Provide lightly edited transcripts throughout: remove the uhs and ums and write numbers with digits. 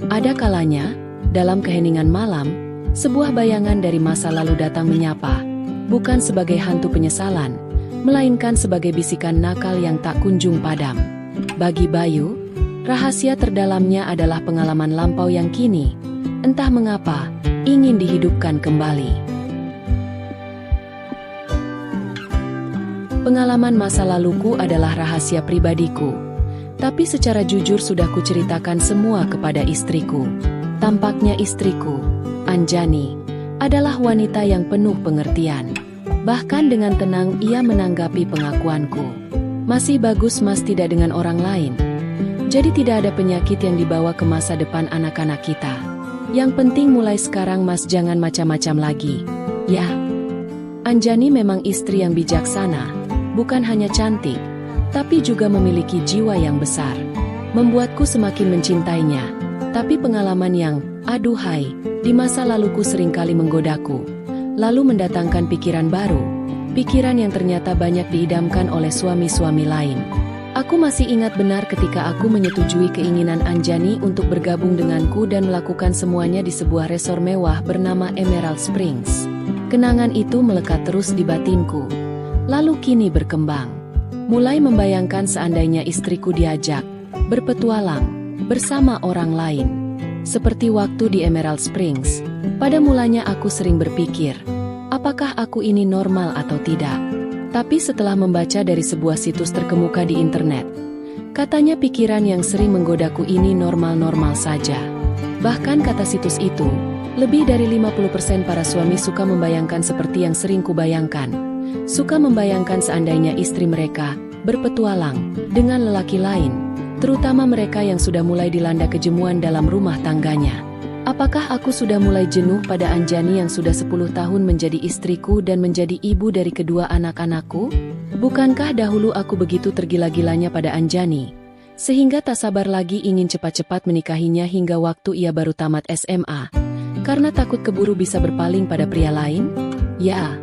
Ada kalanya, dalam keheningan malam, sebuah bayangan dari masa lalu datang menyapa, bukan sebagai hantu penyesalan, melainkan sebagai bisikan nakal yang tak kunjung padam. Bagi Bayu, rahasia terdalamnya adalah pengalaman lampau yang kini, entah mengapa, ingin dihidupkan kembali. Pengalaman masa laluku adalah rahasia pribadiku, tapi secara jujur sudah kuceritakan semua kepada istriku. Tampaknya istriku, Anjani, adalah wanita yang penuh pengertian. Bahkan dengan tenang ia menanggapi pengakuanku. Masih bagus Mas tidak dengan orang lain. Jadi tidak ada penyakit yang dibawa ke masa depan anak-anak kita. Yang penting mulai sekarang Mas jangan macam-macam lagi. Ya, Anjani memang istri yang bijaksana. Bukan hanya cantik, tapi juga memiliki jiwa yang besar. Membuatku semakin mencintainya. Tapi pengalaman yang, aduhai, di masa laluku seringkali menggodaku. Lalu mendatangkan pikiran baru. Pikiran yang ternyata banyak diidamkan oleh suami-suami lain. Aku masih ingat benar ketika aku menyetujui keinginan Anjani untuk bergabung denganku dan melakukan semuanya di sebuah resor mewah bernama Emerald Springs. Kenangan itu melekat terus di batinku. Lalu kini berkembang. Mulai membayangkan seandainya istriku diajak berpetualang bersama orang lain. Seperti waktu di Emerald Springs, pada mulanya aku sering berpikir, apakah aku ini normal atau tidak? Tapi setelah membaca dari sebuah situs terkemuka di internet, katanya pikiran yang sering menggodaku ini normal-normal saja. Bahkan kata situs itu, lebih dari 50% para suami suka membayangkan seperti yang sering kubayangkan. Suka membayangkan seandainya istri mereka berpetualang dengan lelaki lain, terutama mereka yang sudah mulai dilanda kejemuan dalam rumah tangganya. Apakah aku sudah mulai jenuh pada Anjani yang sudah 10 tahun menjadi istriku dan menjadi ibu dari kedua anak-anakku? Bukankah dahulu aku begitu tergila-gilanya pada Anjani, sehingga tak sabar lagi ingin cepat-cepat menikahinya hingga waktu ia baru tamat SMA, karena takut keburu bisa berpaling pada pria lain? Ya,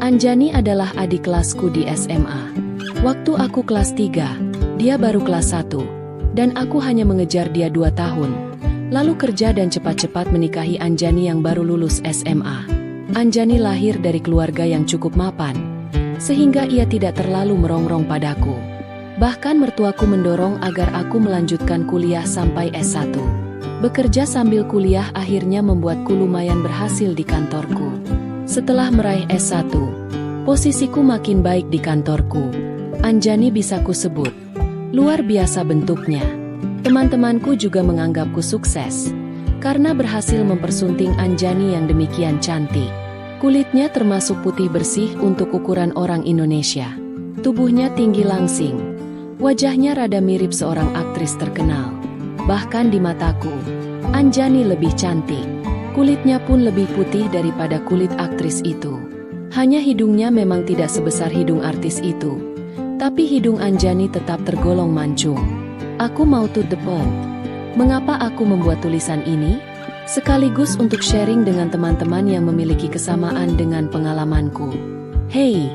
Anjani adalah adik kelasku di SMA. Waktu aku kelas 3, dia baru kelas 1, dan aku hanya mengejar dia 2 tahun. Lalu kerja dan cepat-cepat menikahi Anjani yang baru lulus SMA. Anjani lahir dari keluarga yang cukup mapan, sehingga ia tidak terlalu merongrong padaku. Bahkan mertuaku mendorong agar aku melanjutkan kuliah sampai S1. Bekerja sambil kuliah akhirnya membuatku lumayan berhasil di kantorku. Setelah meraih S1, posisiku makin baik di kantorku. Anjani bisa kusebut luar biasa bentuknya. Teman-temanku juga menganggapku sukses, karena berhasil mempersunting Anjani yang demikian cantik. Kulitnya termasuk putih bersih untuk ukuran orang Indonesia. Tubuhnya tinggi langsing. Wajahnya rada mirip seorang aktris terkenal. Bahkan di mataku, Anjani lebih cantik. Kulitnya pun lebih putih daripada kulit aktris itu. Hanya hidungnya memang tidak sebesar hidung artis itu. Tapi hidung Anjani tetap tergolong mancung. Aku mau to the point. Mengapa aku membuat tulisan ini? Sekaligus untuk sharing dengan teman-teman yang memiliki kesamaan dengan pengalamanku. Hei,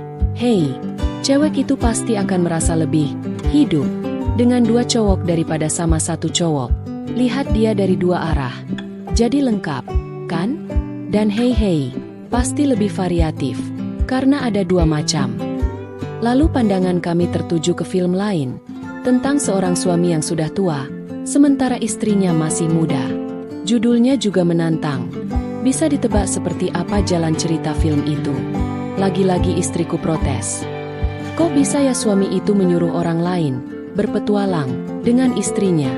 cewek itu pasti akan merasa lebih hidup dengan 2 cowok daripada sama 1 cowok. Lihat dia dari 2 arah. Jadi lengkap, kan? Dan hei, pasti lebih variatif, karena ada 2 macam. Lalu pandangan kami tertuju ke film lain, tentang seorang suami yang sudah tua, sementara istrinya masih muda. Judulnya juga menantang. Bisa ditebak seperti apa jalan cerita film itu. Lagi-lagi istriku protes. Kok bisa ya suami itu menyuruh orang lain berpetualang dengan istrinya?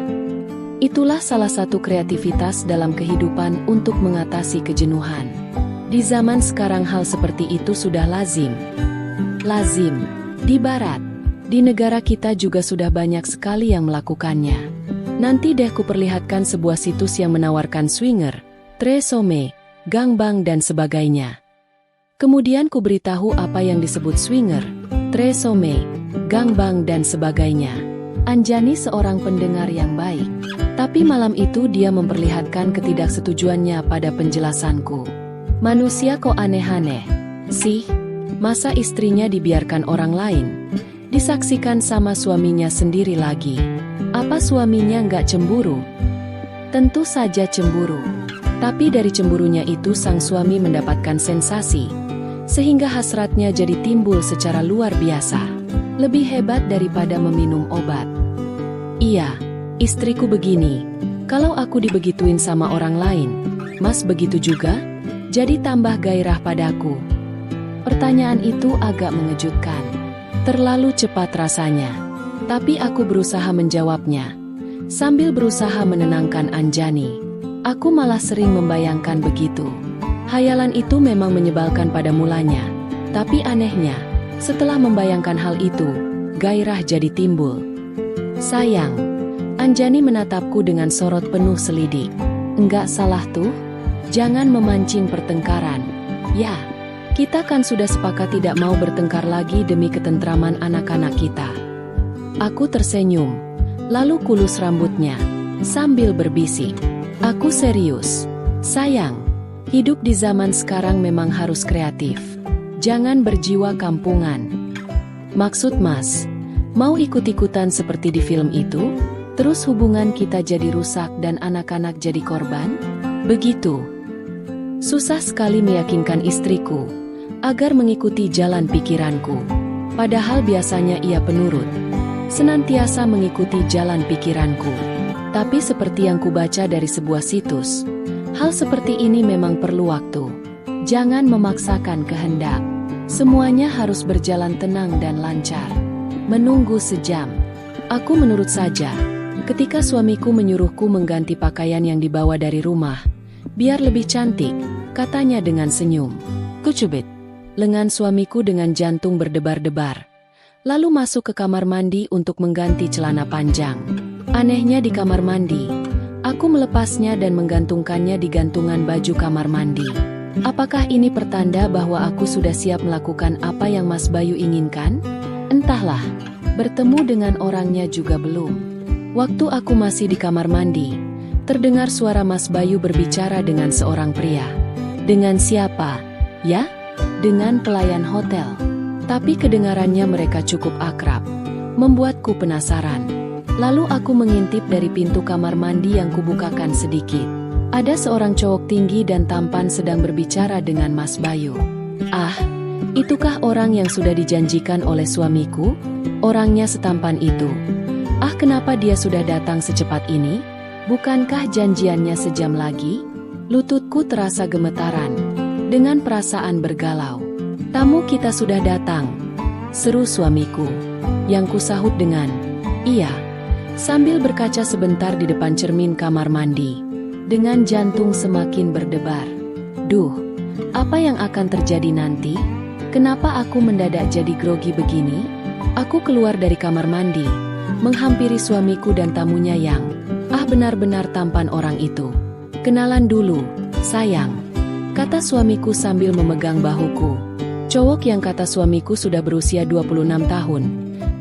Itulah salah satu kreativitas dalam kehidupan untuk mengatasi kejenuhan. Di zaman sekarang hal seperti itu sudah lazim. Di barat, di negara kita juga sudah banyak sekali yang melakukannya. Nanti deh kuperlihatkan sebuah situs yang menawarkan swinger, tresome, gangbang dan sebagainya. Kemudian kuberitahu apa yang disebut swinger, tresome, gangbang dan sebagainya. Anjani seorang pendengar yang baik. Tapi malam itu dia memperlihatkan ketidaksetujuannya pada penjelasanku. Manusia kok aneh-aneh sih? Masa istrinya dibiarkan orang lain? Disaksikan sama suaminya sendiri lagi. Apa suaminya nggak cemburu? Tentu saja cemburu. Tapi dari cemburunya itu sang suami mendapatkan sensasi, sehingga hasratnya jadi timbul secara luar biasa. Lebih hebat daripada meminum obat. Iya, istriku begini. Kalau aku dibegituin sama orang lain, Mas begitu juga? Jadi tambah gairah padaku. Pertanyaan itu agak mengejutkan. Terlalu cepat rasanya. Tapi aku berusaha menjawabnya. Sambil berusaha menenangkan Anjani. Aku malah sering membayangkan begitu. Hayalan itu memang menyebalkan pada mulanya. Tapi anehnya, setelah membayangkan hal itu, gairah jadi timbul. Sayang, Anjani menatapku dengan sorot penuh selidik. Enggak salah tuh? Jangan memancing pertengkaran. Ya, kita kan sudah sepakat tidak mau bertengkar lagi demi ketentraman anak-anak kita. Aku tersenyum, lalu kulus rambutnya, sambil berbisik. Aku serius. Sayang, hidup di zaman sekarang memang harus kreatif. Jangan berjiwa kampungan. Maksud Mas, mau ikut-ikutan seperti di film itu? Terus hubungan kita jadi rusak dan anak-anak jadi korban? Begitu. Susah sekali meyakinkan istriku agar mengikuti jalan pikiranku. Padahal biasanya ia penurut, senantiasa mengikuti jalan pikiranku. Tapi seperti yang kubaca dari sebuah situs, hal seperti ini memang perlu waktu. Jangan memaksakan kehendak. Semuanya harus berjalan tenang dan lancar. Menunggu sejam. Aku menurut saja. Ketika suamiku menyuruhku mengganti pakaian yang dibawa dari rumah, biar lebih cantik, katanya dengan senyum. Kucubit lengan suamiku dengan jantung berdebar-debar. Lalu masuk ke kamar mandi untuk mengganti celana panjang. Anehnya di kamar mandi, aku melepasnya dan menggantungkannya di gantungan baju kamar mandi. Apakah ini pertanda bahwa aku sudah siap melakukan apa yang Mas Bayu inginkan? Entahlah, bertemu dengan orangnya juga belum. Waktu aku masih di kamar mandi, terdengar suara Mas Bayu berbicara dengan seorang pria. Dengan siapa? Ya, dengan pelayan hotel. Tapi kedengarannya mereka cukup akrab, membuatku penasaran. Lalu aku mengintip dari pintu kamar mandi yang kubukakan sedikit. Ada seorang cowok tinggi dan tampan sedang berbicara dengan Mas Bayu. Ah, itukah orang yang sudah dijanjikan oleh suamiku? Orangnya setampan itu. Ah, kenapa dia sudah datang secepat ini? Bukankah janjiannya sejam lagi? Lututku terasa gemetaran. Dengan perasaan bergalau. Tamu kita sudah datang, seru suamiku. Yang kusahut dengan, iya. Sambil berkaca sebentar di depan cermin kamar mandi, dengan jantung semakin berdebar. Duh, apa yang akan terjadi nanti? Kenapa aku mendadak jadi grogi begini? Aku keluar dari kamar mandi, menghampiri suamiku dan tamunya yang, benar-benar tampan orang itu. Kenalan dulu, sayang, kata suamiku sambil memegang bahuku. Cowok yang kata suamiku sudah berusia 26 tahun,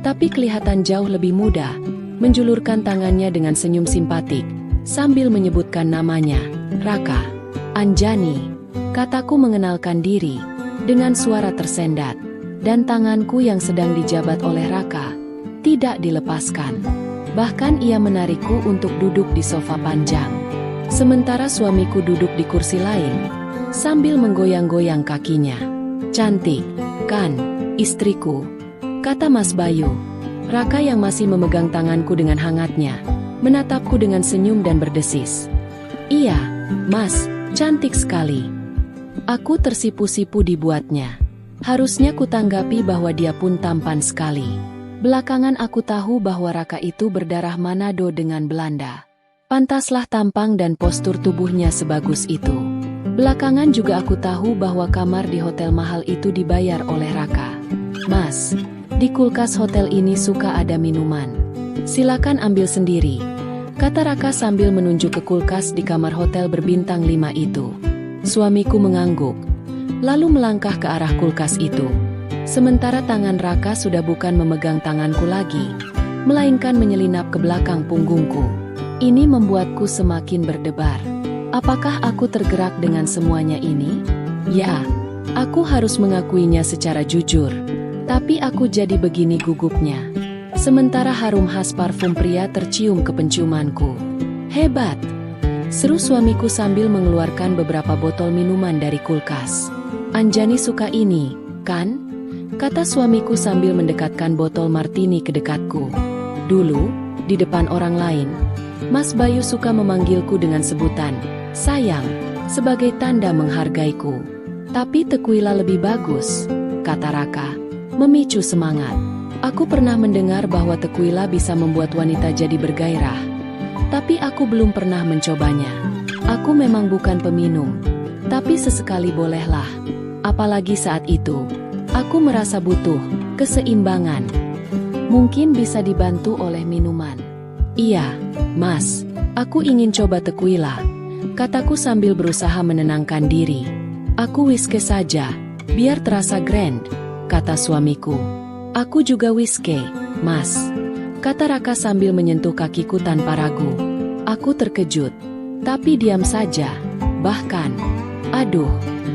tapi kelihatan jauh lebih muda. Menjulurkan tangannya dengan senyum simpatik, sambil menyebutkan namanya, Raka. Anjani, kataku mengenalkan diri, dengan suara tersendat, dan tanganku yang sedang dijabat oleh Raka, tidak dilepaskan. Bahkan ia menarikku untuk duduk di sofa panjang. Sementara suamiku duduk di kursi lain, sambil menggoyang-goyang kakinya. Cantik, kan, istriku, kata Mas Bayu. Raka yang masih memegang tanganku dengan hangatnya, menatapku dengan senyum dan berdesis. Iya, Mas, cantik sekali. Aku tersipu-sipu dibuatnya. Harusnya kutanggapi bahwa dia pun tampan sekali. Belakangan aku tahu bahwa Raka itu berdarah Manado dengan Belanda. Pantaslah tampang dan postur tubuhnya sebagus itu. Belakangan juga aku tahu bahwa kamar di hotel mahal itu dibayar oleh Raka. Mas, di kulkas hotel ini suka ada minuman. Silakan ambil sendiri, kata Raka sambil menunjuk ke kulkas di kamar hotel berbintang 5 itu. Suamiku mengangguk, lalu melangkah ke arah kulkas itu. Sementara tangan Raka sudah bukan memegang tanganku lagi, melainkan menyelinap ke belakang punggungku. Ini membuatku semakin berdebar. Apakah aku tergerak dengan semuanya ini? Ya, aku harus mengakuinya secara jujur. Tapi aku jadi begini gugupnya. Sementara harum khas parfum pria tercium ke penciumanku. Hebat, Seru suamiku sambil mengeluarkan beberapa botol minuman dari kulkas. "Anjani suka ini, kan?" kata suamiku sambil mendekatkan botol martini ke dekatku. Dulu, di depan orang lain, Mas Bayu suka memanggilku dengan sebutan sayang, sebagai tanda menghargaiku. "Tapi Tequila lebih bagus," kata Raka, memicu semangat. Aku pernah mendengar bahwa Tequila bisa membuat wanita jadi bergairah. Tapi aku belum pernah mencobanya. Aku memang bukan peminum, tapi sesekali bolehlah. Apalagi saat itu, aku merasa butuh keseimbangan. Mungkin bisa dibantu oleh minuman. "Iya, Mas, aku ingin coba Tequila," kataku sambil berusaha menenangkan diri. "Aku whisky saja, biar terasa grand," kata suamiku. "Aku juga whisky, Mas," kata Raka sambil menyentuh kakiku tanpa ragu. Aku terkejut, tapi diam saja. Bahkan, aduh,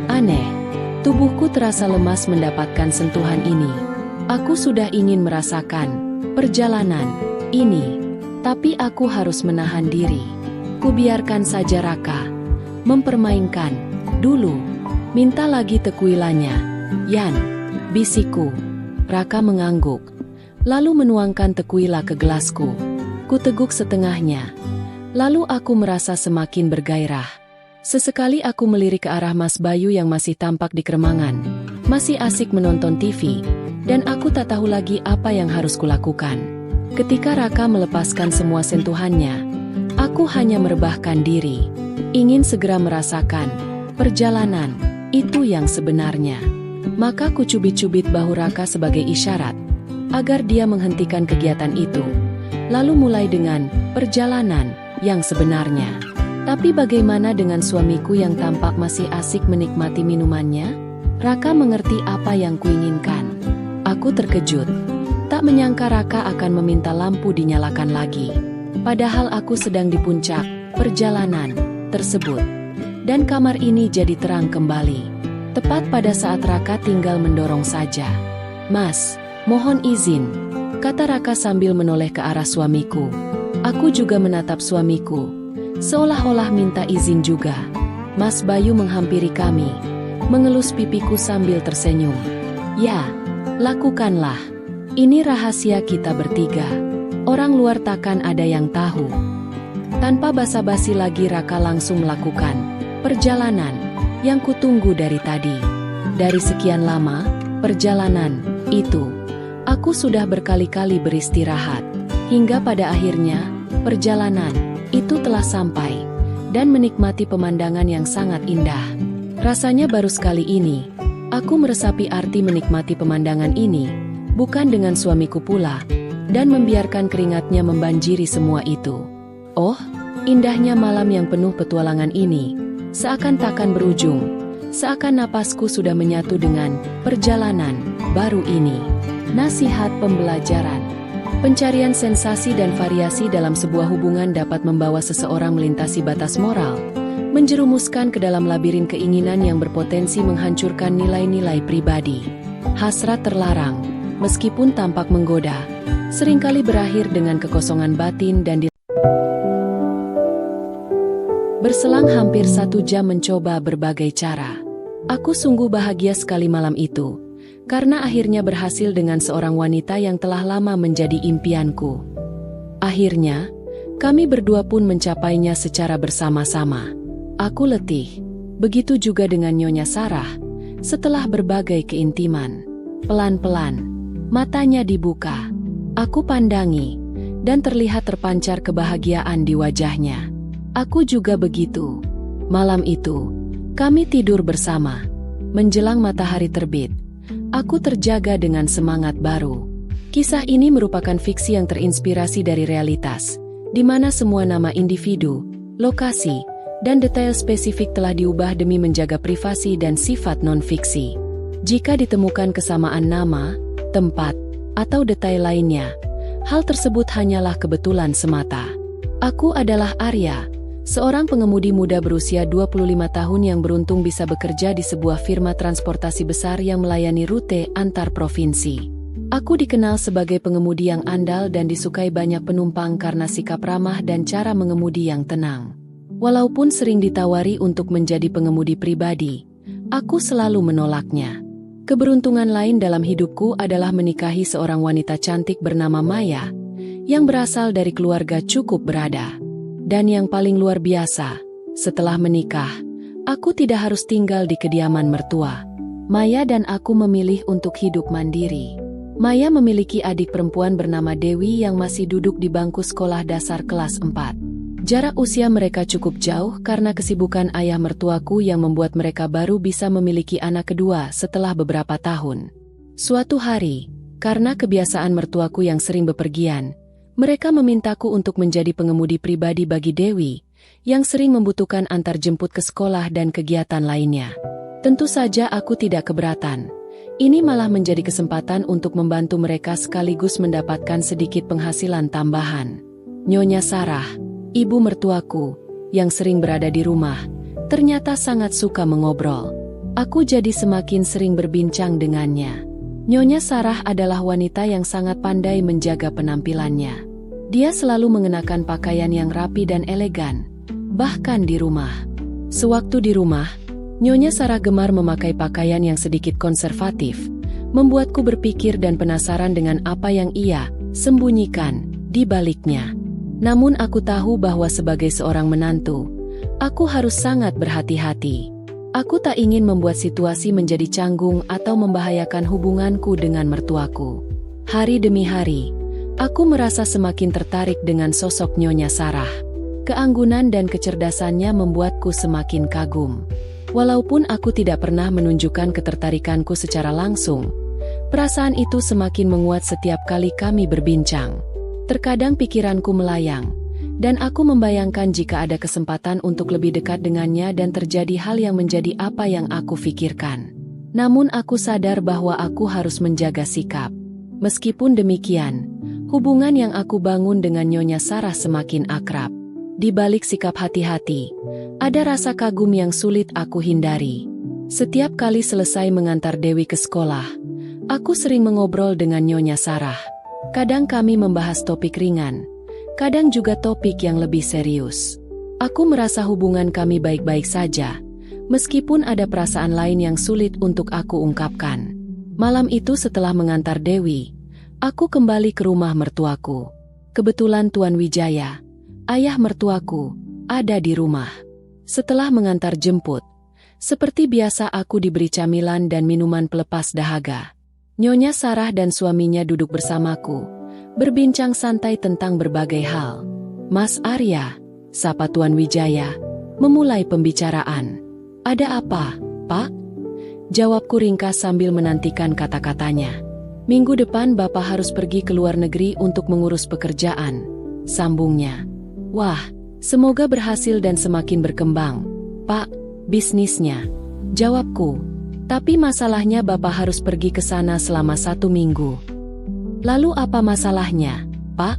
aneh. Tubuhku terasa lemas mendapatkan sentuhan ini. Aku sudah ingin merasakan perjalanan ini, tapi aku harus menahan diri. Kubiarkan saja Raka mempermainkan dulu. "Minta lagi Tequilanya, Yan," bisikku. Raka mengangguk, lalu menuangkan Tequila ke gelasku. Kuteguk setengahnya. Lalu aku merasa semakin bergairah. Sesekali aku melirik ke arah Mas Bayu yang masih tampak di keremangan, masih asik menonton TV, dan aku tak tahu lagi apa yang harus kulakukan. Ketika Raka melepaskan semua sentuhannya, aku hanya merebahkan diri, ingin segera merasakan perjalanan itu yang sebenarnya. Maka kucubit-cubit bahu Raka sebagai isyarat agar dia menghentikan kegiatan itu, lalu mulai dengan perjalanan yang sebenarnya. Tapi bagaimana dengan suamiku yang tampak masih asik menikmati minumannya? Raka mengerti apa yang kuinginkan. Aku terkejut, tak menyangka Raka akan meminta lampu dinyalakan lagi. Padahal aku sedang di puncak perjalanan tersebut. Dan kamar ini jadi terang kembali. Tepat pada saat Raka tinggal mendorong saja. "Mas, mohon izin," kata Raka sambil menoleh ke arah suamiku. Aku juga menatap suamiku, seolah-olah minta izin juga. Mas Bayu menghampiri kami, mengelus pipiku sambil tersenyum. "Ya, lakukanlah. Ini rahasia kita bertiga. Orang luar takkan ada yang tahu." Tanpa basa-basi lagi Raka langsung melakukan perjalanan yang kutunggu dari tadi. Dari sekian lama perjalanan itu, aku sudah berkali-kali beristirahat. Hingga pada akhirnya, perjalanan itu telah sampai, dan menikmati pemandangan yang sangat indah. Rasanya baru sekali ini, aku meresapi arti menikmati pemandangan ini, bukan dengan suamiku pula, dan membiarkan keringatnya membanjiri semua itu. Oh, indahnya malam yang penuh petualangan ini, seakan takkan berujung, seakan napasku sudah menyatu dengan perjalanan baru ini. Nasihat pembelajaran. Pencarian sensasi dan variasi dalam sebuah hubungan dapat membawa seseorang melintasi batas moral, menjerumuskan ke dalam labirin keinginan yang berpotensi menghancurkan nilai-nilai pribadi. Hasrat terlarang, meskipun tampak menggoda, seringkali berakhir dengan kekosongan batin dan Berselang hampir 1 jam mencoba berbagai cara. Aku sungguh bahagia sekali malam itu, karena akhirnya berhasil dengan seorang wanita yang telah lama menjadi impianku. Akhirnya, kami berdua pun mencapainya secara bersama-sama. Aku letih, begitu juga dengan Nyonya Sarah. Setelah berbagai keintiman, pelan-pelan, matanya dibuka. Aku pandangi, dan terlihat terpancar kebahagiaan di wajahnya. Aku juga begitu. Malam itu, kami tidur bersama. Menjelang matahari terbit, aku terjaga dengan semangat baru. Kisah ini merupakan fiksi yang terinspirasi dari realitas, di mana semua nama individu, lokasi, dan detail spesifik telah diubah demi menjaga privasi dan sifat non-fiksi. Jika ditemukan kesamaan nama, tempat, atau detail lainnya, hal tersebut hanyalah kebetulan semata. Aku adalah Arya, seorang pengemudi muda berusia 25 tahun yang beruntung bisa bekerja di sebuah firma transportasi besar yang melayani rute antar provinsi. Aku dikenal sebagai pengemudi yang andal dan disukai banyak penumpang karena sikap ramah dan cara mengemudi yang tenang. Walaupun sering ditawari untuk menjadi pengemudi pribadi, aku selalu menolaknya. Keberuntungan lain dalam hidupku adalah menikahi seorang wanita cantik bernama Maya, yang berasal dari keluarga cukup berada. Dan yang paling luar biasa, setelah menikah, aku tidak harus tinggal di kediaman mertua. Maya dan aku memilih untuk hidup mandiri. Maya memiliki adik perempuan bernama Dewi yang masih duduk di bangku sekolah dasar kelas 4. Jarak usia mereka cukup jauh karena kesibukan ayah mertuaku yang membuat mereka baru bisa memiliki anak kedua setelah beberapa tahun. Suatu hari, karena kebiasaan mertuaku yang sering bepergian, mereka memintaku untuk menjadi pengemudi pribadi bagi Dewi, yang sering membutuhkan antar jemput ke sekolah dan kegiatan lainnya. Tentu saja aku tidak keberatan. Ini malah menjadi kesempatan untuk membantu mereka sekaligus mendapatkan sedikit penghasilan tambahan. Nyonya Sarah, ibu mertuaku, yang sering berada di rumah, ternyata sangat suka mengobrol. Aku jadi semakin sering berbincang dengannya. Nyonya Sarah adalah wanita yang sangat pandai menjaga penampilannya. Dia selalu mengenakan pakaian yang rapi dan elegan, bahkan di rumah. Sewaktu di rumah, Nyonya Sarah gemar memakai pakaian yang sedikit konservatif, membuatku berpikir dan penasaran dengan apa yang ia sembunyikan di baliknya. Namun aku tahu bahwa sebagai seorang menantu, aku harus sangat berhati-hati. Aku tak ingin membuat situasi menjadi canggung atau membahayakan hubunganku dengan mertuaku. Hari demi hari, aku merasa semakin tertarik dengan sosok Nyonya Sarah. Keanggunan dan kecerdasannya membuatku semakin kagum. Walaupun aku tidak pernah menunjukkan ketertarikanku secara langsung, perasaan itu semakin menguat setiap kali kami berbincang. Terkadang pikiranku melayang, dan aku membayangkan jika ada kesempatan untuk lebih dekat dengannya dan terjadi hal yang menjadi apa yang aku pikirkan. Namun aku sadar bahwa aku harus menjaga sikap. Meskipun demikian, hubungan yang aku bangun dengan Nyonya Sarah semakin akrab. Di balik sikap hati-hati, ada rasa kagum yang sulit aku hindari. Setiap kali selesai mengantar Dewi ke sekolah, aku sering mengobrol dengan Nyonya Sarah. Kadang kami membahas topik ringan, kadang juga topik yang lebih serius. Aku merasa hubungan kami baik-baik saja, meskipun ada perasaan lain yang sulit untuk aku ungkapkan. Malam itu setelah mengantar Dewi, aku kembali ke rumah mertuaku. Kebetulan Tuan Wijaya, ayah mertuaku, ada di rumah. Setelah mengantar jemput, seperti biasa aku diberi camilan dan minuman pelepas dahaga. Nyonya Sarah dan suaminya duduk bersamaku, berbincang santai tentang berbagai hal. Mas Arya, sapa Tuan Wijaya, memulai pembicaraan. Ada apa, Pak? Jawabku ringkas sambil menantikan kata-katanya. Minggu depan Bapak harus pergi ke luar negeri untuk mengurus pekerjaan, sambungnya. Wah, semoga berhasil dan semakin berkembang, Pak, bisnisnya. Jawabku, tapi masalahnya Bapak harus pergi ke sana selama 1 minggu. Lalu apa masalahnya, Pak?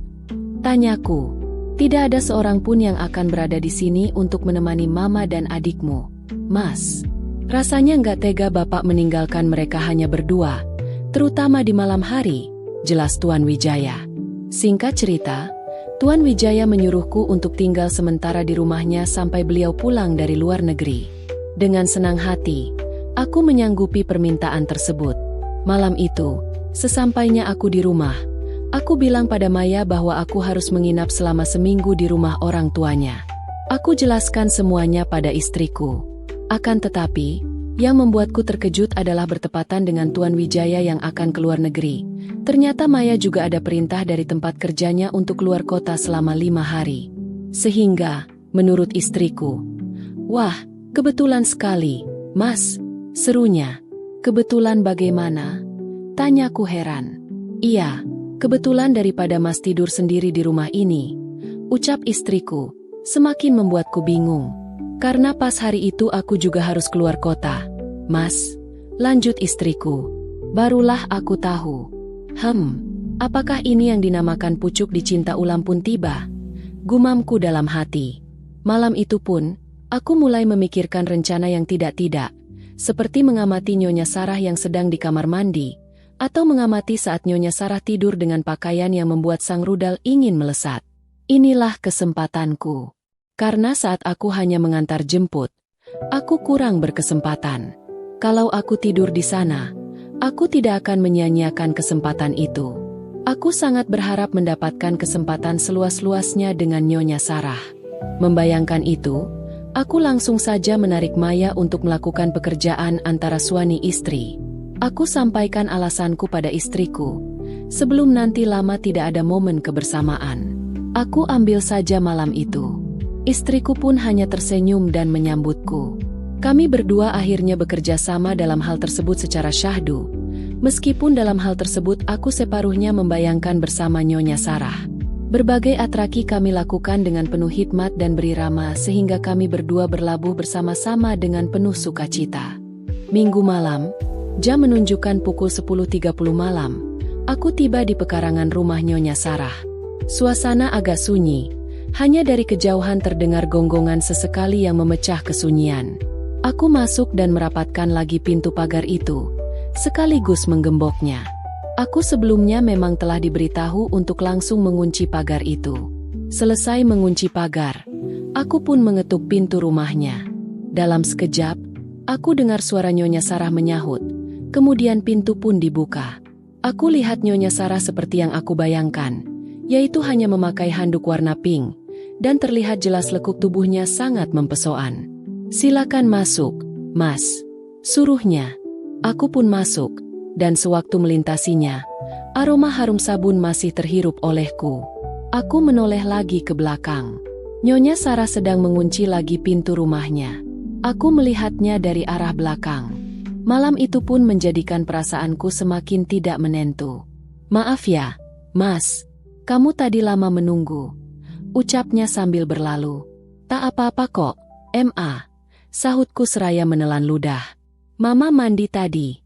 Tanyaku. Tidak ada seorang pun yang akan berada di sini untuk menemani Mama dan adikmu, Mas. Rasanya nggak tega Bapak meninggalkan mereka hanya berdua, terutama di malam hari, jelas Tuan Wijaya. Singkat cerita, Tuan Wijaya menyuruhku untuk tinggal sementara di rumahnya sampai beliau pulang dari luar negeri. Dengan senang hati, aku menyanggupi permintaan tersebut. Malam itu, sesampainya aku di rumah, aku bilang pada Maya bahwa aku harus menginap selama seminggu di rumah orang tuanya. Aku jelaskan semuanya pada istriku. Akan tetapi, yang membuatku terkejut adalah bertepatan dengan Tuan Wijaya yang akan keluar negeri. Ternyata Maya juga ada perintah dari tempat kerjanya untuk keluar kota selama 5 hari. Sehingga, menurut istriku, wah, kebetulan sekali, Mas, serunya. Kebetulan bagaimana? Tanyaku heran. Iya, kebetulan daripada Mas tidur sendiri di rumah ini, ucap istriku, semakin membuatku bingung. Karena pas hari itu aku juga harus keluar kota. Mas, lanjut istriku. Barulah aku tahu. Apakah ini yang dinamakan pucuk dicinta ulam pun tiba? Gumamku dalam hati. Malam itu pun, aku mulai memikirkan rencana yang tidak-tidak, seperti mengamati Nyonya Sarah yang sedang di kamar mandi, atau mengamati saat Nyonya Sarah tidur dengan pakaian yang membuat sang rudal ingin melesat. Inilah kesempatanku. Karena saat aku hanya mengantar jemput, aku kurang berkesempatan. Kalau aku tidur di sana, aku tidak akan menyia-nyiakan kesempatan itu. Aku sangat berharap mendapatkan kesempatan seluas-luasnya dengan Nyonya Sarah. Membayangkan itu, aku langsung saja menarik Maya untuk melakukan pekerjaan antara suami istri. Aku sampaikan alasanku pada istriku, sebelum nanti lama tidak ada momen kebersamaan. Aku ambil saja malam itu. Istriku pun hanya tersenyum dan menyambutku. Kami berdua akhirnya bekerja sama dalam hal tersebut secara syahdu. Meskipun dalam hal tersebut aku separuhnya membayangkan bersama Nyonya Sarah. Berbagai atraki kami lakukan dengan penuh hikmat dan berirama sehingga kami berdua berlabuh bersama-sama dengan penuh sukacita. Minggu malam, jam menunjukkan pukul 10.30 malam, aku tiba di pekarangan rumah Nyonya Sarah. Suasana agak sunyi, hanya dari kejauhan terdengar gonggongan sesekali yang memecah kesunyian. Aku masuk dan merapatkan lagi pintu pagar itu, sekaligus menggemboknya. Aku sebelumnya memang telah diberitahu untuk langsung mengunci pagar itu. Selesai mengunci pagar, aku pun mengetuk pintu rumahnya. Dalam sekejap, aku dengar suara Nyonya Sarah menyahut, kemudian pintu pun dibuka. Aku lihat Nyonya Sarah seperti yang aku bayangkan, yaitu hanya memakai handuk warna pink, dan terlihat jelas lekuk tubuhnya sangat mempesona. "Silakan masuk, Mas," suruhnya. Aku pun masuk, dan sewaktu melintasinya, aroma harum sabun masih terhirup olehku. Aku menoleh lagi ke belakang. Nyonya Sarah sedang mengunci lagi pintu rumahnya. Aku melihatnya dari arah belakang. Malam itu pun menjadikan perasaanku semakin tidak menentu. "Maaf ya, Mas, kamu tadi lama menunggu," ucapnya sambil berlalu. "Tak apa-apa kok, Ma," sahutku seraya menelan ludah. "Mama mandi tadi?"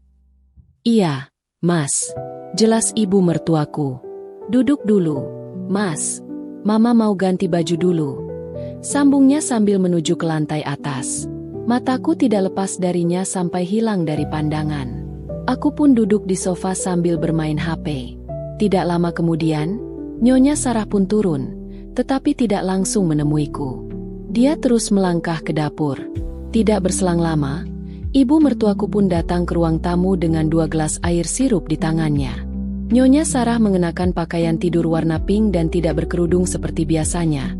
"Iya, Mas. Jelas ibu mertuaku." "Duduk dulu, Mas. Mama mau ganti baju dulu," sambungnya sambil menuju ke lantai atas. Mataku tidak lepas darinya sampai hilang dari pandangan. Aku pun duduk di sofa sambil bermain HP. Tidak lama kemudian, Nyonya Sarah pun turun, tetapi tidak langsung menemuiku. Dia terus melangkah ke dapur. Tidak berselang lama, ibu mertuaku pun datang ke ruang tamu dengan 2 gelas air sirup di tangannya. Nyonya Sarah mengenakan pakaian tidur warna pink dan tidak berkerudung seperti biasanya,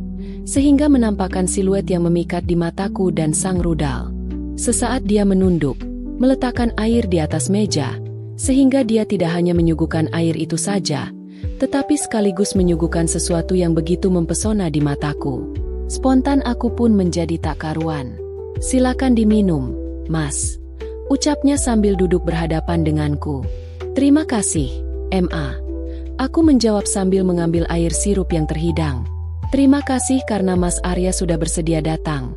sehingga menampakkan siluet yang memikat di mataku dan sang rudal. Sesaat dia menunduk, meletakkan air di atas meja, sehingga dia tidak hanya menyuguhkan air itu saja, tetapi sekaligus menyuguhkan sesuatu yang begitu mempesona di mataku. Spontan aku pun menjadi tak karuan. "Silakan diminum, Mas," ucapnya sambil duduk berhadapan denganku. "Terima kasih, Ma," aku menjawab sambil mengambil air sirup yang terhidang. "Terima kasih karena Mas Arya sudah bersedia datang."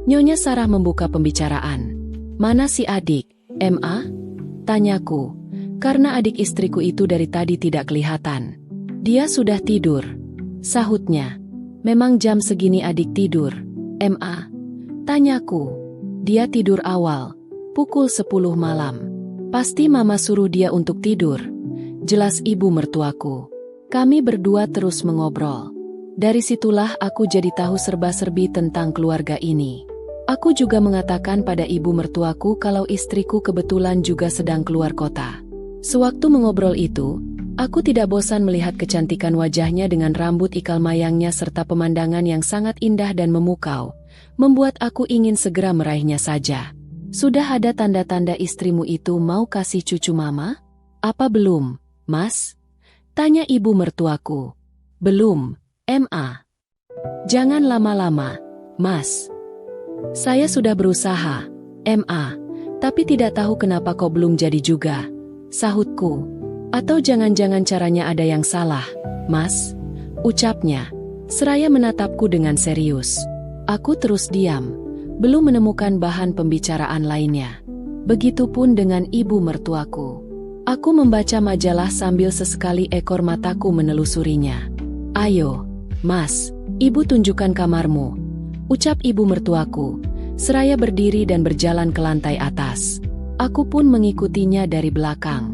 Nyonya Sarah membuka pembicaraan. "Mana si adik, Ma?" tanyaku, karena adik istriku itu dari tadi tidak kelihatan. "Dia sudah tidur," sahutnya. "Memang jam segini adik tidur, Ma?" tanyaku. "Dia tidur awal, pukul 10 malam. Pasti mama suruh dia untuk tidur," jelas ibu mertuaku. Kami berdua terus mengobrol. Dari situlah aku jadi tahu serba-serbi tentang keluarga ini. Aku juga mengatakan pada ibu mertuaku kalau istriku kebetulan juga sedang keluar kota. Sewaktu mengobrol itu, aku tidak bosan melihat kecantikan wajahnya dengan rambut ikal mayangnya serta pemandangan yang sangat indah dan memukau, membuat aku ingin segera meraihnya saja. "Sudah ada tanda-tanda istrimu itu mau kasih cucu mama? Apa belum, Mas?" tanya ibu mertuaku. "Belum, Ma. Jangan lama-lama, Mas. Saya sudah berusaha, Ma, tapi tidak tahu kenapa kok belum jadi juga," sahutku. "Atau jangan-jangan caranya ada yang salah, Mas?" ucapnya, seraya menatapku dengan serius. Aku terus diam, belum menemukan bahan pembicaraan lainnya. Begitupun dengan ibu mertuaku. Aku membaca majalah sambil sesekali ekor mataku menelusurinya. "Ayo, Mas, ibu tunjukkan kamarmu," ucap ibu mertuaku, seraya berdiri dan berjalan ke lantai atas. Aku pun mengikutinya dari belakang.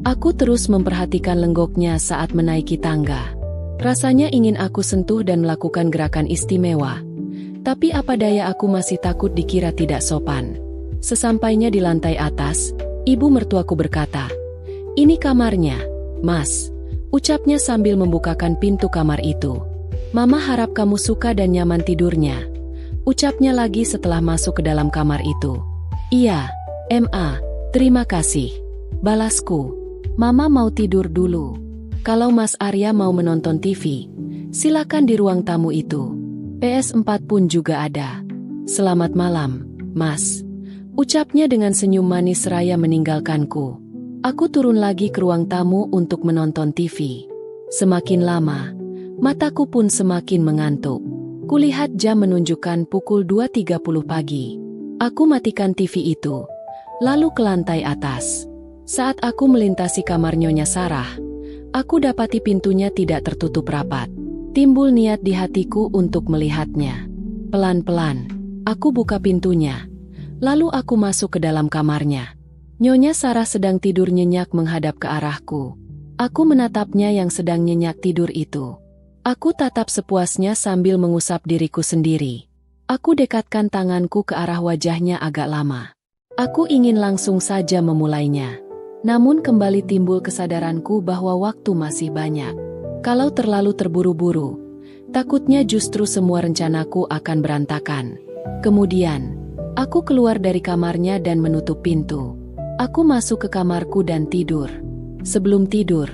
Aku terus memperhatikan lenggoknya saat menaiki tangga. Rasanya ingin aku sentuh dan melakukan gerakan istimewa. Tapi apa daya aku masih takut dikira tidak sopan. Sesampainya di lantai atas, ibu mertuaku berkata, "Ini kamarnya, Mas," ucapnya sambil membukakan pintu kamar itu. "Mama harap kamu suka dan nyaman tidurnya," ucapnya lagi setelah masuk ke dalam kamar itu. "Iya, Ma, terima kasih," balasku. "Mama mau tidur dulu. Kalau Mas Arya mau menonton TV, silakan di ruang tamu itu. PS4 pun juga ada." "Selamat malam, Mas," ucapnya dengan senyum manis seraya meninggalkanku. Aku turun lagi ke ruang tamu untuk menonton TV. Semakin lama, mataku pun semakin mengantuk. Kulihat jam menunjukkan pukul 2.30 pagi. Aku matikan TV itu, lalu ke lantai atas. Saat aku melintasi kamar Nyonya Sarah, aku dapati pintunya tidak tertutup rapat. Timbul niat di hatiku untuk melihatnya. Pelan-pelan, aku buka pintunya. Lalu aku masuk ke dalam kamarnya. Nyonya Sarah sedang tidur nyenyak menghadap ke arahku. Aku menatapnya yang sedang nyenyak tidur itu. Aku tatap sepuasnya sambil mengusap diriku sendiri. Aku dekatkan tanganku ke arah wajahnya agak lama. Aku ingin langsung saja memulainya. Namun kembali timbul kesadaranku bahwa waktu masih banyak. Kalau terlalu terburu-buru, takutnya justru semua rencanaku akan berantakan. Kemudian, aku keluar dari kamarnya dan menutup pintu. Aku masuk ke kamarku dan tidur. Sebelum tidur,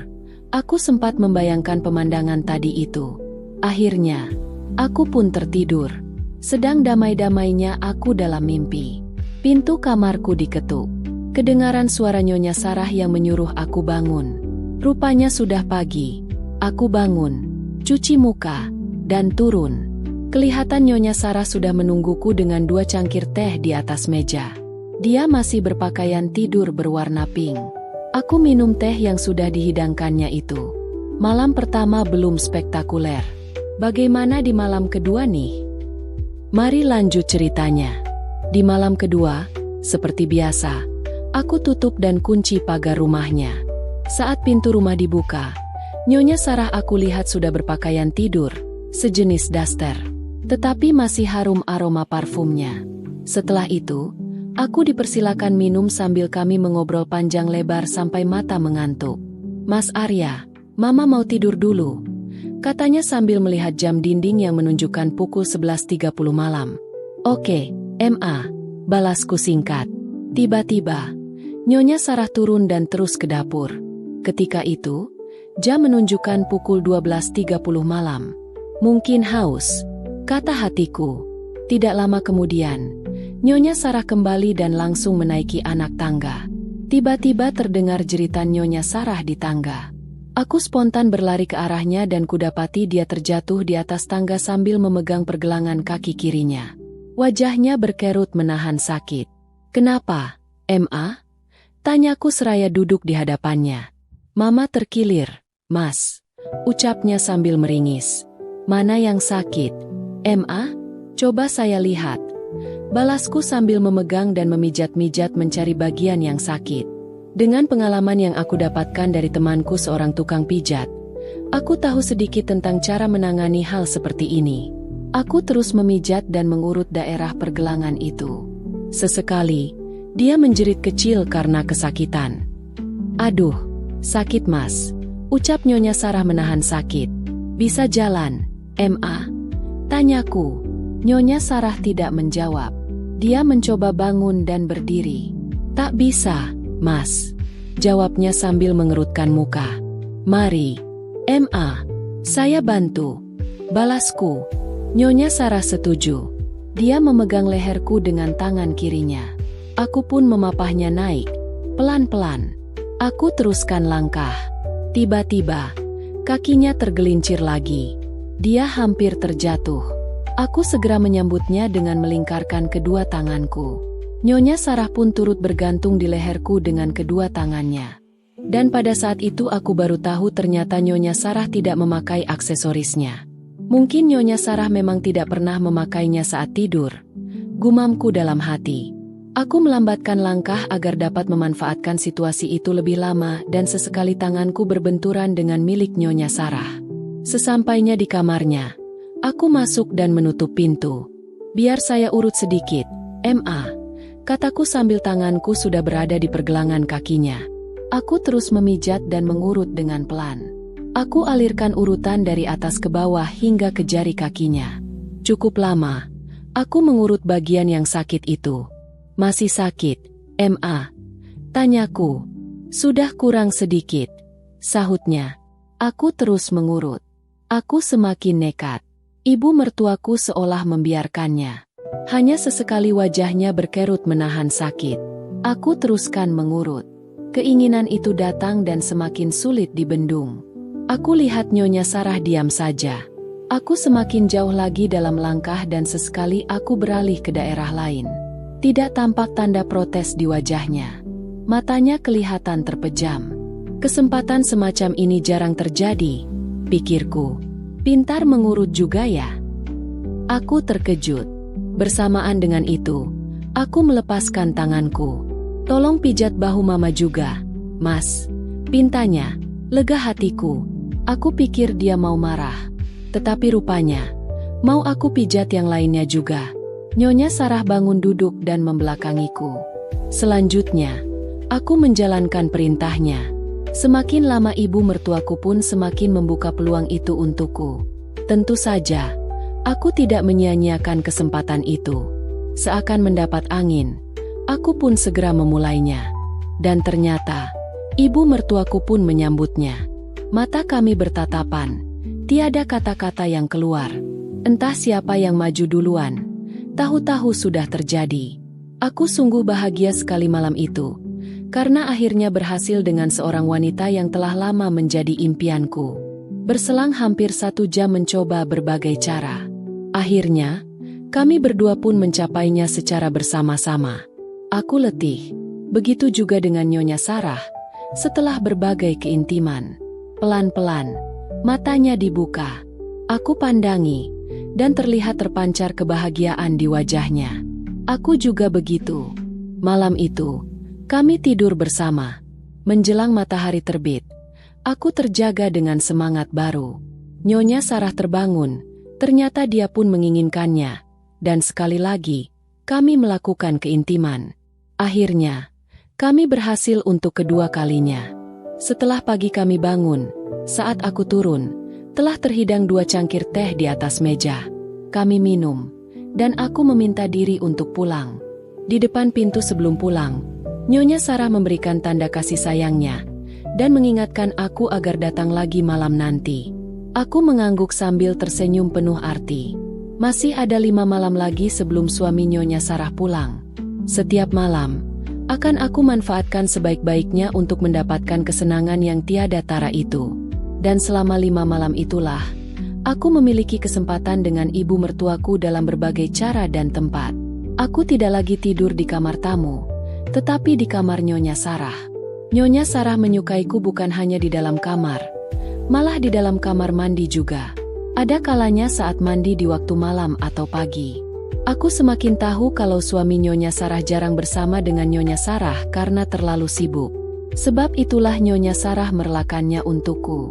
aku sempat membayangkan pemandangan tadi itu. Akhirnya, aku pun tertidur. Sedang damai-damainya aku dalam mimpi. Pintu kamarku diketuk. Kedengaran suara Nyonya Sarah yang menyuruh aku bangun. Rupanya sudah pagi. Aku bangun, cuci muka, dan turun. Kelihatan Nyonya Sarah sudah menungguku dengan 2 cangkir teh di atas meja. Dia masih berpakaian tidur berwarna pink. Aku minum teh yang sudah dihidangkannya itu. Malam pertama belum spektakuler. Bagaimana di malam kedua nih? Mari lanjut ceritanya. Di malam kedua, seperti biasa, aku tutup dan kunci pagar rumahnya. Saat pintu rumah dibuka, Nyonya Sarah aku lihat sudah berpakaian tidur, sejenis daster. Tetapi masih harum aroma parfumnya. Setelah itu, aku dipersilakan minum sambil kami mengobrol panjang lebar sampai mata mengantuk. "Mas Arya, Mama mau tidur dulu," katanya sambil melihat jam dinding yang menunjukkan pukul 11.30 malam. "Oke, Ma," balasku singkat. Tiba-tiba, Nyonya Sarah turun dan terus ke dapur. Ketika itu, jam menunjukkan pukul 12.30 malam. "Mungkin haus," kata hatiku. Tidak lama kemudian, Nyonya Sarah kembali dan langsung menaiki anak tangga. Tiba-tiba terdengar jeritan Nyonya Sarah di tangga. Aku spontan berlari ke arahnya dan kudapati dia terjatuh di atas tangga sambil memegang pergelangan kaki kirinya. Wajahnya berkerut menahan sakit. "Kenapa, Ma?" tanyaku seraya duduk di hadapannya. "Mama terkilir, Mas," ucapnya sambil meringis. "Mana yang sakit, Ma? Coba saya lihat," balasku sambil memegang dan memijat-mijat mencari bagian yang sakit. Dengan pengalaman yang aku dapatkan dari temanku seorang tukang pijat, aku tahu sedikit tentang cara menangani hal seperti ini. Aku terus memijat dan mengurut daerah pergelangan itu. Sesekali, dia menjerit kecil karena kesakitan. "Aduh, sakit Mas," ucap Nyonya Sarah menahan sakit. "Bisa jalan, Ma?" tanyaku. Nyonya Sarah tidak menjawab. Dia mencoba bangun dan berdiri. "Tak bisa, Mas," jawabnya sambil mengerutkan muka. "Mari, Ma, saya bantu," balasku. Nyonya Sarah setuju. Dia memegang leherku dengan tangan kirinya. Aku pun memapahnya naik. Pelan-pelan, aku teruskan langkah. Tiba-tiba, kakinya tergelincir lagi. Dia hampir terjatuh. Aku segera menyambutnya dengan melingkarkan kedua tanganku. Nyonya Sarah pun turut bergantung di leherku dengan kedua tangannya. Dan pada saat itu aku baru tahu ternyata Nyonya Sarah tidak memakai aksesorisnya. Mungkin Nyonya Sarah memang tidak pernah memakainya saat tidur. Gumamku dalam hati. Aku melambatkan langkah agar dapat memanfaatkan situasi itu lebih lama dan sesekali tanganku berbenturan dengan milik Nyonya Sarah. Sesampainya di kamarnya, aku masuk dan menutup pintu. Biar saya urut sedikit, Ma. Kataku sambil tanganku sudah berada di pergelangan kakinya. Aku terus memijat dan mengurut dengan pelan. Aku alirkan urutan dari atas ke bawah hingga ke jari kakinya. Cukup lama. Aku mengurut bagian yang sakit itu. Masih sakit, Ma? Tanyaku. Sudah kurang sedikit, sahutnya. Aku terus mengurut. Aku semakin nekat. Ibu mertuaku seolah membiarkannya. Hanya sesekali wajahnya berkerut menahan sakit. Aku teruskan mengurut. Keinginan itu datang dan semakin sulit dibendung. Aku lihat Nyonya Sarah diam saja. Aku semakin jauh lagi dalam langkah dan sesekali aku beralih ke daerah lain. Tidak tampak tanda protes di wajahnya. Matanya kelihatan terpejam. Kesempatan semacam ini jarang terjadi, pikirku. Pintar mengurut juga ya. Aku terkejut. Bersamaan dengan itu, aku melepaskan tanganku. Tolong pijat bahu mama juga, Mas. Pintanya, lega hatiku. Aku pikir dia mau marah. Tetapi rupanya, mau aku pijat yang lainnya juga. Nyonya Sarah bangun duduk dan membelakangiku. Selanjutnya, aku menjalankan perintahnya. Semakin lama ibu mertuaku pun semakin membuka peluang itu untukku. Tentu saja, aku tidak menyia-nyiakan kesempatan itu. Seakan mendapat angin, aku pun segera memulainya. Dan ternyata, ibu mertuaku pun menyambutnya. Mata kami bertatapan, tiada kata-kata yang keluar. Entah siapa yang maju duluan. Tahu-tahu sudah terjadi. Aku sungguh bahagia sekali malam itu. Karena akhirnya berhasil dengan seorang wanita yang telah lama menjadi impianku. Berselang hampir 1 jam mencoba berbagai cara. Akhirnya, kami berdua pun mencapainya secara bersama-sama. Aku letih. Begitu juga dengan Nyonya Sarah. Setelah berbagai keintiman, pelan-pelan, matanya dibuka. Aku pandangi, dan terlihat terpancar kebahagiaan di wajahnya. Aku juga begitu. Malam itu, kami tidur bersama. Menjelang matahari terbit, aku terjaga dengan semangat baru. Nyonya Sarah terbangun, ternyata dia pun menginginkannya. Dan sekali lagi, kami melakukan keintiman. Akhirnya, kami berhasil untuk kedua kalinya. Setelah pagi kami bangun, saat aku turun, telah terhidang 2 cangkir teh di atas meja. Kami minum, dan aku meminta diri untuk pulang. Di depan pintu sebelum pulang, Nyonya Sarah memberikan tanda kasih sayangnya, dan mengingatkan aku agar datang lagi malam nanti. Aku mengangguk sambil tersenyum penuh arti. Masih ada 5 malam lagi sebelum suami Nyonya Sarah pulang. Setiap malam, akan aku manfaatkan sebaik-baiknya untuk mendapatkan kesenangan yang tiada tara itu. Dan selama 5 malam itulah, aku memiliki kesempatan dengan ibu mertuaku dalam berbagai cara dan tempat. Aku tidak lagi tidur di kamar tamu, tetapi di kamar Nyonya Sarah. Nyonya Sarah menyukaiku bukan hanya di dalam kamar, malah di dalam kamar mandi juga. Ada kalanya saat mandi di waktu malam atau pagi. Aku semakin tahu kalau suami Nyonya Sarah jarang bersama dengan Nyonya Sarah karena terlalu sibuk. Sebab itulah Nyonya Sarah merelakannya untukku.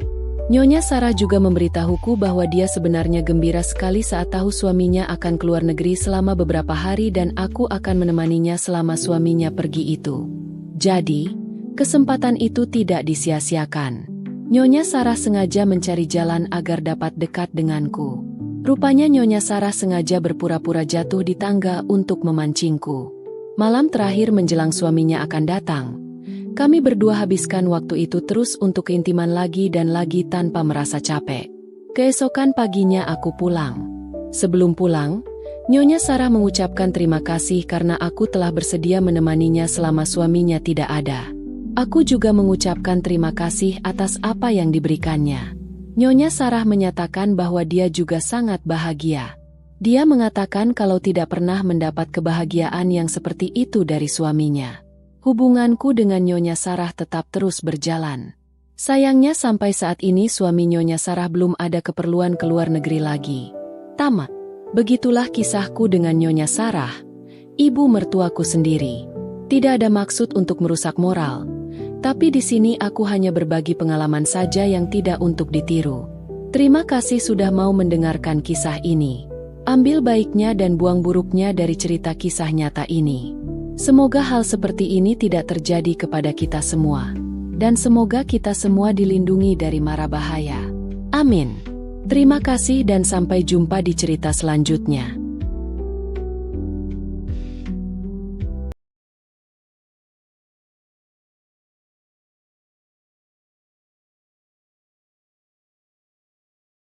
Nyonya Sarah juga memberitahuku bahwa dia sebenarnya gembira sekali saat tahu suaminya akan keluar negeri selama beberapa hari dan aku akan menemaninya selama suaminya pergi itu. Jadi, kesempatan itu tidak disia-siakan. Nyonya Sarah sengaja mencari jalan agar dapat dekat denganku. Rupanya Nyonya Sarah sengaja berpura-pura jatuh di tangga untuk memancingku. Malam terakhir menjelang suaminya akan datang, kami berdua habiskan waktu itu terus untuk keintiman lagi dan lagi tanpa merasa capek. Keesokan paginya aku pulang. Sebelum pulang, Nyonya Sarah mengucapkan terima kasih karena aku telah bersedia menemaninya selama suaminya tidak ada. Aku juga mengucapkan terima kasih atas apa yang diberikannya. Nyonya Sarah menyatakan bahwa dia juga sangat bahagia. Dia mengatakan kalau tidak pernah mendapat kebahagiaan yang seperti itu dari suaminya. Hubunganku dengan Nyonya Sarah tetap terus berjalan. Sayangnya sampai saat ini suami Nyonya Sarah belum ada keperluan keluar negeri lagi. Tamat. Begitulah kisahku dengan Nyonya Sarah, ibu mertuaku sendiri. Tidak ada maksud untuk merusak moral, tapi di sini aku hanya berbagi pengalaman saja yang tidak untuk ditiru. Terima kasih sudah mau mendengarkan kisah ini. Ambil baiknya dan buang buruknya dari cerita kisah nyata ini. Semoga hal seperti ini tidak terjadi kepada kita semua. Dan semoga kita semua dilindungi dari mara bahaya. Amin. Terima kasih dan sampai jumpa di cerita selanjutnya.